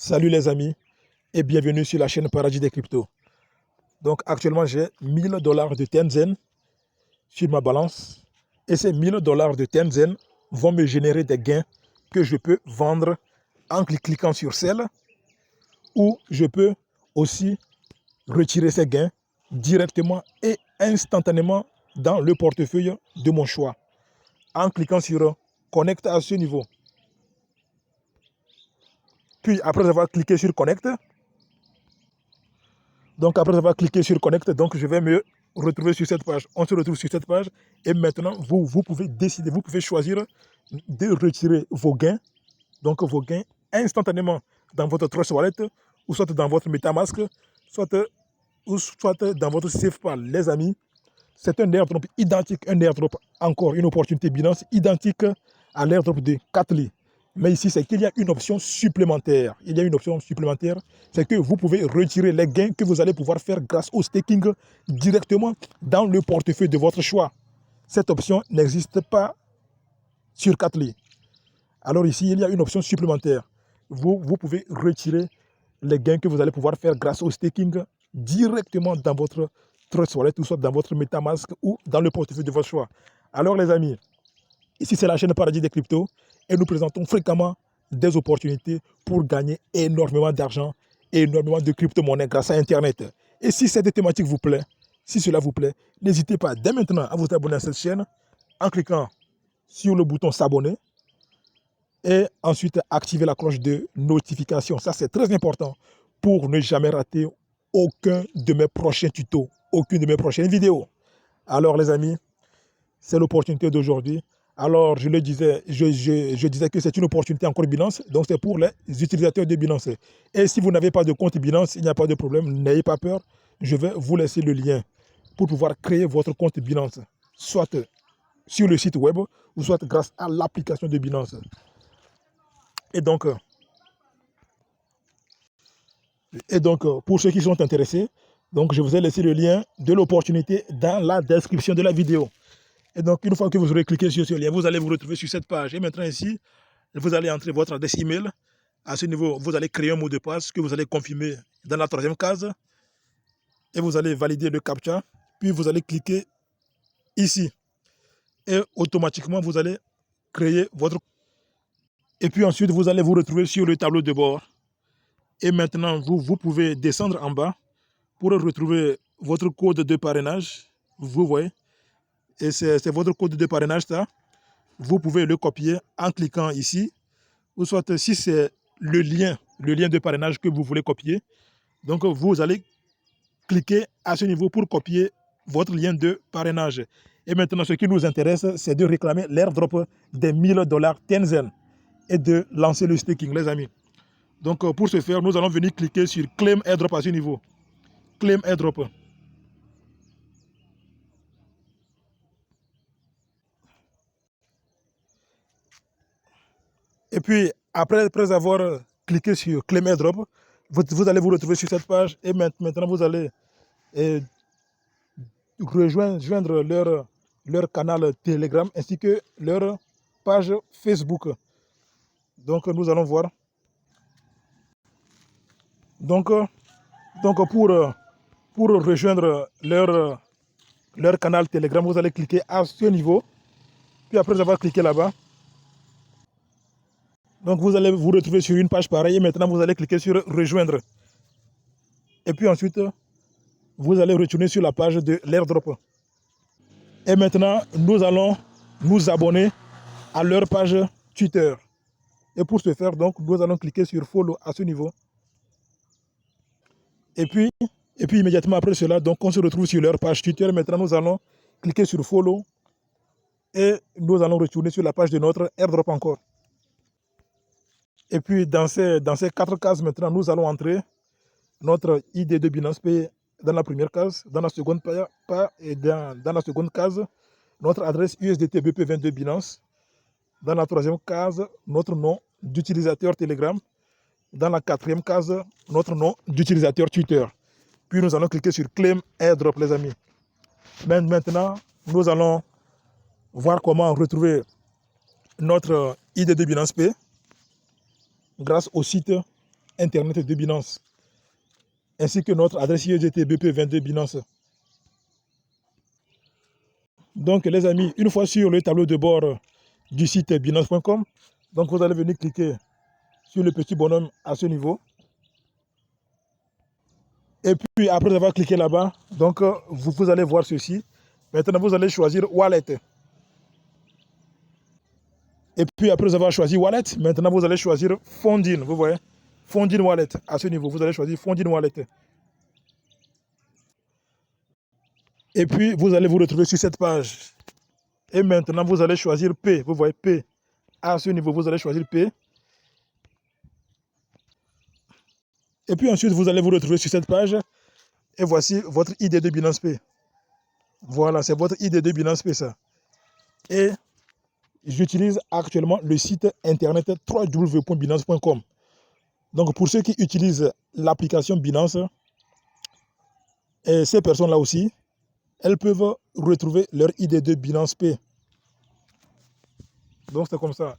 Salut les amis et bienvenue sur la chaîne Paradis des Cryptos. Donc actuellement j'ai 1000 $ de Tenzen sur ma balance et ces 1000 $ de Tenzen vont me générer des gains que je peux vendre en cliquant sur Sell, ou je peux aussi retirer ces gains directement et instantanément dans le portefeuille de mon choix en cliquant sur Connect à ce niveau. Puis après avoir cliqué sur Connect, donc je vais me retrouver sur cette page. On se retrouve sur cette page et maintenant vous pouvez décider, vous pouvez choisir de retirer vos gains, donc vos gains instantanément dans votre Trust Wallet ou soit dans votre MetaMask, soit dans votre SafePal. Les amis, c'est un airdrop identique, un airdrop encore, une opportunité Binance identique à l'airdrop de Katli. Mais ici, c'est qu'il y a une option supplémentaire. Il y a une option supplémentaire, c'est que vous pouvez retirer les gains que vous allez pouvoir faire grâce au staking directement dans le portefeuille de votre choix. Cette option n'existe pas sur Katli. Alors ici, il y a une option supplémentaire. Vous pouvez retirer les gains que vous allez pouvoir faire grâce au staking directement dans votre Trust Wallet ou soit dans votre MetaMask ou dans le portefeuille de votre choix. Alors les amis, ici c'est la chaîne Paradis des Cryptos et nous présentons fréquemment des opportunités pour gagner énormément d'argent, énormément de crypto-monnaies grâce à Internet. Et si cette thématique vous plaît, si cela vous plaît, n'hésitez pas dès maintenant à vous abonner à cette chaîne en cliquant sur le bouton s'abonner et ensuite activer la cloche de notification. Ça, c'est très important pour ne jamais rater aucun de mes prochains tutos, aucune de mes prochaines vidéos. Alors les amis, c'est l'opportunité d'aujourd'hui. Alors je le disais, je disais que c'est une opportunité encore Binance, donc c'est pour les utilisateurs de Binance. Et si vous n'avez pas de compte Binance, il n'y a pas de problème, n'ayez pas peur. Je vais vous laisser le lien pour pouvoir créer votre compte Binance, soit sur le site web ou soit grâce à l'application de Binance. Et donc, pour ceux qui sont intéressés, donc je vous ai laissé le lien de l'opportunité dans la description de la vidéo. Et donc, une fois que vous aurez cliqué sur ce lien, vous allez vous retrouver sur cette page. Et maintenant ici, vous allez entrer votre adresse email. À ce niveau, vous allez créer un mot de passe que vous allez confirmer dans la troisième case. Et vous allez valider le CAPTCHA. Puis vous allez cliquer ici. Et automatiquement, vous allez créer votre... Et puis ensuite, vous allez vous retrouver sur le tableau de bord. Et maintenant, vous pouvez descendre en bas pour retrouver votre code de parrainage. Vous voyez. Et c'est votre code de parrainage, ça. Vous pouvez le copier en cliquant ici. Ou soit si c'est le lien de parrainage que vous voulez copier. Donc, vous allez cliquer à ce niveau pour copier votre lien de parrainage. Et maintenant, ce qui nous intéresse, c'est de réclamer l'airdrop des 1000 $ Tenzen et de lancer le staking, les amis. Donc, pour ce faire, nous allons venir cliquer sur Claim Airdrop à ce niveau. Claim Airdrop. Et puis, après avoir cliqué sur Claim Airdrop, vous allez vous retrouver sur cette page et maintenant vous allez rejoindre leur canal Telegram ainsi que leur page Facebook. Donc, nous allons voir. Donc pour rejoindre leur canal Telegram, vous allez cliquer à ce niveau. Puis après avoir cliqué là-bas, donc vous allez vous retrouver sur une page pareille et maintenant vous allez cliquer sur rejoindre. Et puis ensuite, vous allez retourner sur la page de l'airdrop. Et maintenant, nous allons nous abonner à leur page Twitter. Et pour ce faire, donc, nous allons cliquer sur follow à ce niveau. Et puis immédiatement après cela, donc, on se retrouve sur leur page Twitter. Maintenant, nous allons cliquer sur follow et nous allons retourner sur la page de notre airdrop encore. Et puis, dans ces 4 cases, maintenant, nous allons entrer notre ID de Binance Pay dans la première case, dans la seconde dans la seconde case, notre adresse USDT BP22 Binance. Dans la troisième case, notre nom d'utilisateur Telegram. Dans la quatrième case, notre nom d'utilisateur Twitter. Puis nous allons cliquer sur Claim Airdrop, les amis. Maintenant, nous allons voir comment retrouver notre ID de Binance Pay grâce au site internet de Binance, ainsi que notre adresse USDT BP22 Binance. Donc les amis, une fois sur le tableau de bord du site binance.com, donc vous allez venir cliquer sur le petit bonhomme à ce niveau. Et puis après avoir cliqué là-bas, donc vous allez voir ceci. Maintenant vous allez choisir Wallet. Et puis après avoir choisi Wallet, maintenant vous allez choisir Fondin. Vous voyez, Fondin Wallet à ce niveau. Vous allez choisir Fondin Wallet. Et puis vous allez vous retrouver sur cette page. Et maintenant vous allez choisir P. Vous voyez P. À ce niveau, vous allez choisir P. Et puis ensuite, vous allez vous retrouver sur cette page. Et voici votre ID de Binance Pay. Voilà, c'est votre ID de Binance Pay, ça. Et j'utilise actuellement le site internet www.binance.com. Donc, pour ceux qui utilisent l'application Binance, et ces personnes-là aussi, elles peuvent retrouver leur ID de Binance Pay. Donc, c'est comme ça.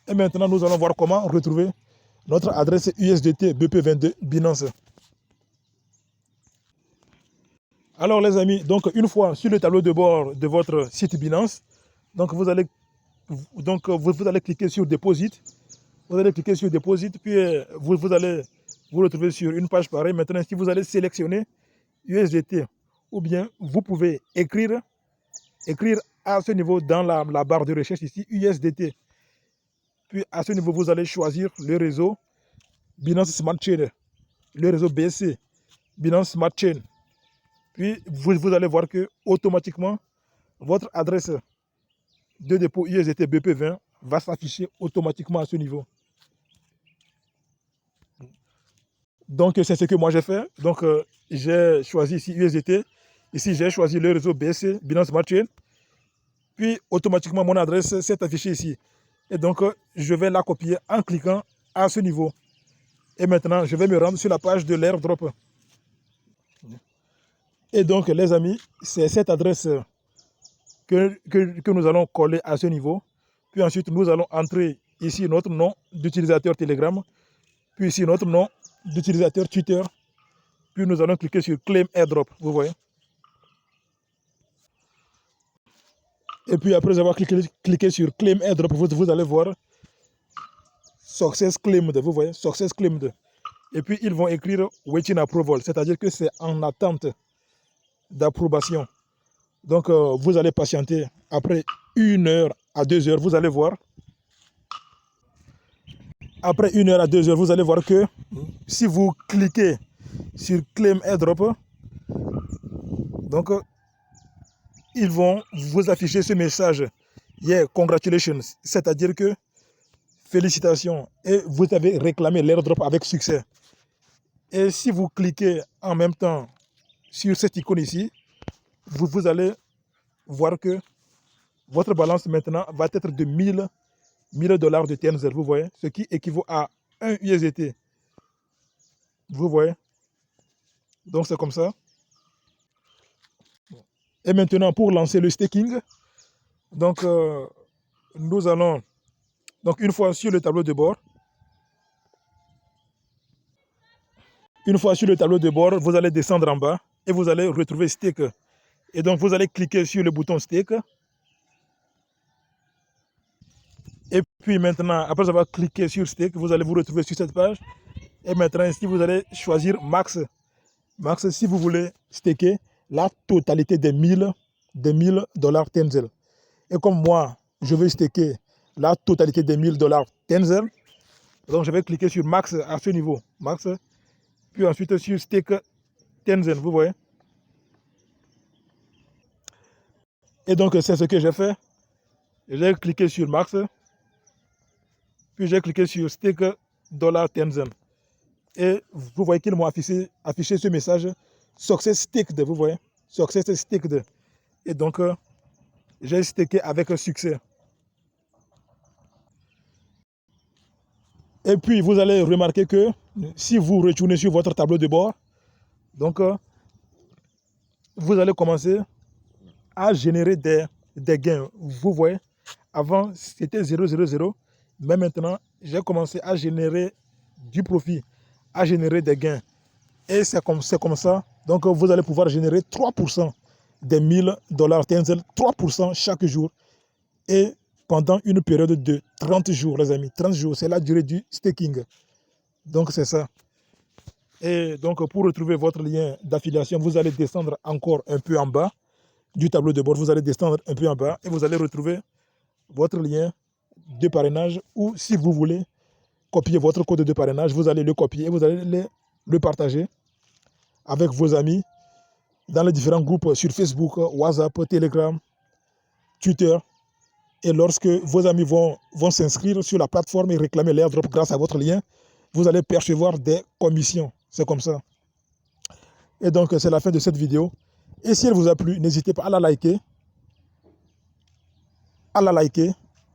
Et maintenant, nous allons voir comment retrouver notre adresse USDT BP22 Binance. Alors les amis, donc une fois sur le tableau de bord de votre site Binance, donc vous allez cliquer sur Deposit. Vous allez cliquer sur Deposit, puis vous allez vous retrouver sur une page pareille. Maintenant, si vous allez sélectionner USDT, ou bien vous pouvez écrire à ce niveau dans la barre de recherche ici USDT. Puis à ce niveau, vous allez choisir le réseau Binance Smart Chain, le réseau BSC, Binance Smart Chain. Puis vous allez voir que automatiquement votre adresse de dépôt USDT BP20 va s'afficher automatiquement à ce niveau. Donc c'est ce que moi j'ai fait. Donc j'ai choisi ici USDT. Ici j'ai choisi le réseau BSC, Binance Smart Chain. Puis automatiquement mon adresse s'est affichée ici. Et donc je vais la copier en cliquant à ce niveau. Et maintenant je vais me rendre sur la page de l'airdrop. Et donc les amis, c'est cette adresse que nous allons coller à ce niveau. Puis ensuite, nous allons entrer ici notre nom d'utilisateur Telegram. Puis ici notre nom d'utilisateur Twitter. Puis nous allons cliquer sur Claim Airdrop. Vous voyez. Et puis après avoir cliqué sur Claim Airdrop, vous allez voir Success Claimed. Vous voyez, Success Claimed. Et puis ils vont écrire Waiting Approval. C'est-à-dire que c'est en attente d'approbation. Donc, vous allez patienter. Après 1 heure à 2 heures, vous allez voir. Après 1 heure à 2 heures, vous allez voir que si vous cliquez sur Claim Airdrop, donc, ils vont vous afficher ce message. Yeah, congratulations. C'est-à-dire que félicitations. Et vous avez réclamé l'airdrop avec succès. Et si vous cliquez en même temps sur cette icône ici, vous allez voir que votre balance maintenant va être de 1000 dollars de TNZ, vous voyez, ce qui équivaut à 1 USDT. Vous voyez. Donc c'est comme ça. Et maintenant pour lancer le staking, donc nous allons, donc une fois sur le tableau de bord, vous allez descendre en bas et vous allez retrouver stake. Et donc vous allez cliquer sur le bouton stake. Et puis maintenant, après avoir cliqué sur stake, vous allez vous retrouver sur cette page. Et maintenant, ici, vous allez choisir Max. Max, si vous voulez staker la totalité des 1000 dollars Tenzel. Et comme moi, je veux staker la totalité des 1000 dollars Tenzel, donc je vais cliquer sur Max à ce niveau. Max. Puis ensuite sur Stake Tenzel, vous voyez. Et donc, c'est ce que j'ai fait. J'ai cliqué sur Max. Puis j'ai cliqué sur Stake Dollar Tenzel. Et vous voyez qu'ils m'ont affiché ce message Success Staked, vous voyez. Success Staked. Et donc, j'ai staké avec succès. Et puis, vous allez remarquer que si vous retournez sur votre tableau de bord, donc, vous allez commencer à générer des gains. Vous voyez, avant, c'était 0,00. Mais maintenant, j'ai commencé à générer du profit à générer des gains. Et c'est comme ça. Donc, vous allez pouvoir générer 3% des $1000, 3% chaque jour. Et pendant une période de 30 jours, les amis. 30 jours, c'est la durée du staking. Donc, c'est ça. Et donc, pour retrouver votre lien d'affiliation, vous allez descendre encore un peu en bas du tableau de bord. Vous allez descendre un peu en bas et vous allez retrouver votre lien de parrainage, ou si vous voulez copier votre code de parrainage, vous allez le copier et vous allez le partager avec vos amis dans les différents groupes sur Facebook, WhatsApp, Telegram, Twitter. Et lorsque vos amis vont s'inscrire sur la plateforme et réclamer l'airdrop grâce à votre lien, vous allez percevoir des commissions. C'est comme ça. Et donc, c'est la fin de cette vidéo. Et si elle vous a plu, n'hésitez pas à la liker.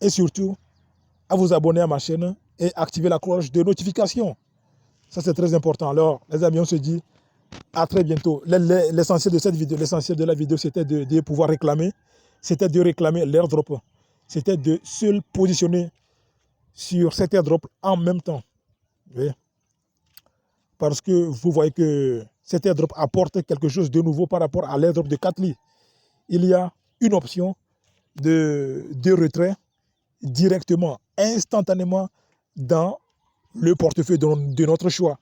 Et surtout, à vous abonner à ma chaîne et activer la cloche de notification. Ça, c'est très important. Alors, les amis, on se dit à très bientôt. L'essentiel de cette vidéo, l'essentiel de la vidéo, c'était de pouvoir réclamer. C'était de réclamer l'airdrop. C'était de se positionner sur cet airdrop en même temps. Oui. Parce que vous voyez que cet airdrop apporte quelque chose de nouveau par rapport à l'airdrop de Katli. Il y a une option de retrait directement, instantanément dans le portefeuille de notre choix.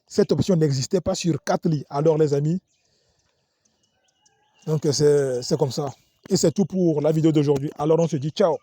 Cette option n'existait pas sur Katli. Alors les amis, donc c'est comme ça. Et c'est tout pour la vidéo d'aujourd'hui. Alors on se dit ciao.